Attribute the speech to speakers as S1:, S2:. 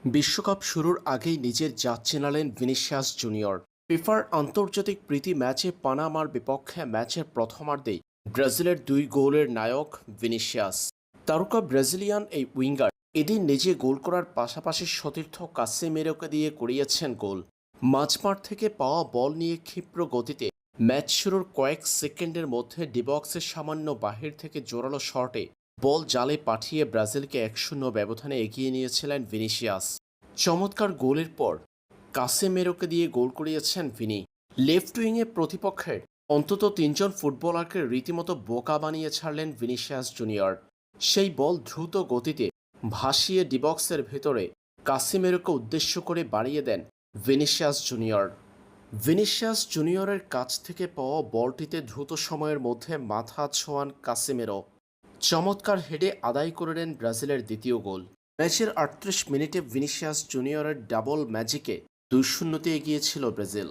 S1: বিশ্বকাপ শুরুর আগেই নিজের জাত চেনালেন ভিনিসিয়াস জুনিয়র। ফিফার আন্তর্জাতিক প্রীতি ম্যাচে পানামার বিপক্ষে ম্যাচের প্রথমার্ধেই ব্রাজিলের 2 গোলের নায়ক ভিনিসিয়াস। তারকা ব্রাজিলিয়ান এই উইঙ্গার এদিন নিজে গোল করার পাশাপাশি সতীর্থ কাসেমিরোকে দিয়ে করিয়েছেন গোল। মাঝমাঠ থেকে পাওয়া বল নিয়ে ক্ষিপ্র গতিতে ম্যাচ শুরুর কয়েক সেকেন্ডের মধ্যে ডিবক্সের সামান্য বাহির থেকে জোরালো শটে বল জালে পাঠিয়ে ব্রাজিলকে 1-0 ব্যবধানে এগিয়ে নিয়েছিলেন ভিনিসিয়াস। চমৎকার গোলের পর কাসেমেরোকে দিয়ে গোল করিয়েছেন ভিনি। লেফট উইংয়ে প্রতিপক্ষের অন্তত 3জন ফুটবলারকে রীতিমতো বোকা বানিয়ে ছাড়লেন ভিনিসিয়াস জুনিয়র। সেই বল দ্রুত গতিতে ভাসিয়ে ডিবক্সের ভেতরে কাসেমেরোকে উদ্দেশ্য করে বাড়িয়ে দেন ভিনিসিয়াস জুনিয়র। ভিনিসিয়াস জুনিয়রের কাছ থেকে পাওয়া বলটিতে দ্রুত সময়ের মধ্যে মাথা ছোঁয়ান কাসেমেরো। চমৎকার হেডে আদায় করে নেন ব্রাজিলের দ্বিতীয় গোল। ম্যাচের 38 মিনিটে ভিনিসিয়াস জুনিয়রের ডাবল ম্যাজিকে 2-0 এগিয়ে ছিল ব্রাজিল।